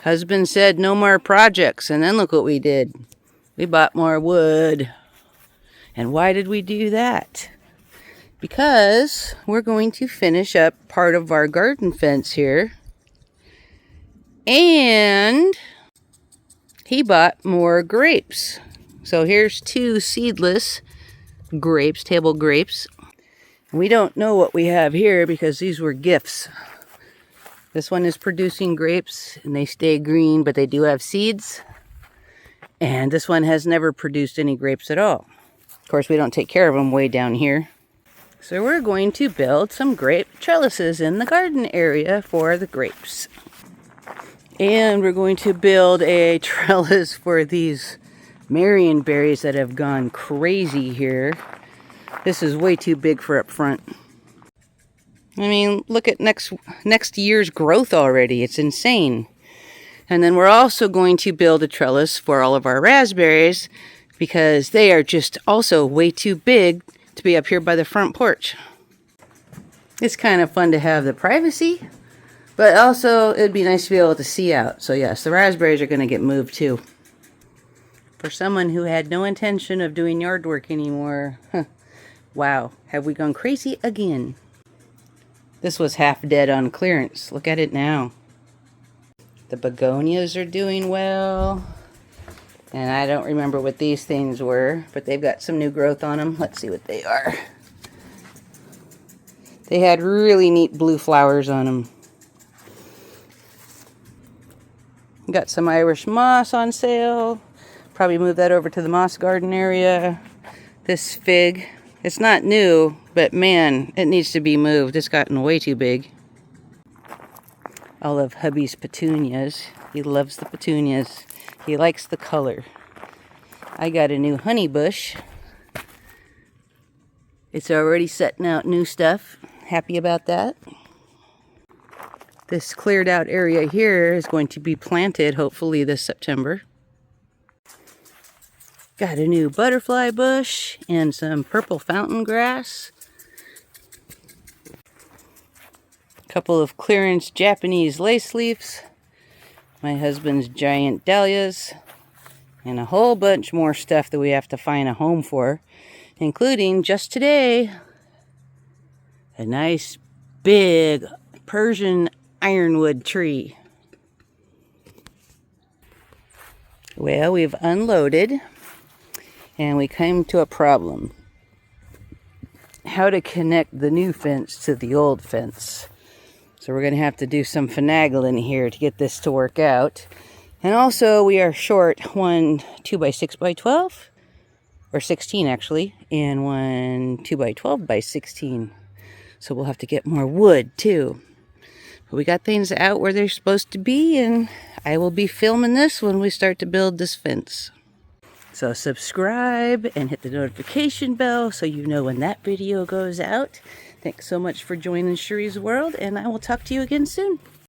Husband said no more projects, and then look what we did. We bought more wood. And why did we do that? Because we're going to finish up part of our garden fence here. And he bought more grapes. So here's 2 seedless grapes, table grapes. We don't know what we have here because these were gifts. This one is producing grapes and they stay green, but they do have seeds. And this one has never produced any grapes at all. Of course, we don't take care of them way down here. So we're going to build some grape trellises in the garden area for the grapes. And we're going to build a trellis for these Marion berries that have gone crazy here. This is way too big for up front. I mean, look at next year's growth already. It's insane. And then we're also going to build a trellis for all of our raspberries because they are just also way too big to be up here by the front porch. It's kind of fun to have the privacy, but also it'd be nice to be able to see out. So yes, the raspberries are going to get moved too. For someone who had no intention of doing yard work anymore, wow, have we gone crazy again? This was half dead on clearance. Look at it now. The begonias are doing well. And I don't remember what these things were, but they've got some new growth on them. Let's see what they are. They had really neat blue flowers on them. Got some Irish moss on sale. Probably move that over to the moss garden area. This fig, it's not new, but man, it needs to be moved. It's gotten way too big. All of hubby's petunias. He loves the petunias. He likes the color. I got a new honey bush. It's already setting out new stuff. Happy about that. This cleared out area here is going to be planted hopefully this September. Got a new butterfly bush and some purple fountain grass. Couple of clearance Japanese lace leaves. My husband's giant dahlias. And a whole bunch more stuff that we have to find a home for. Including, just today, a nice big Persian ironwood tree. Well, we've unloaded. And we came to a problem. How to connect the new fence to the old fence. So we're going to have to do some finagling here to get this to work out. And also we are short one 2x6x12. Or 16 actually. And one 2x12x16. So we'll have to get more wood too. But we got things out where they're supposed to be. And I will be filming this when we start to build this fence. So subscribe and hit the notification bell so you know when that video goes out. Thanks so much for joining Cherie's World, and I will talk to you again soon.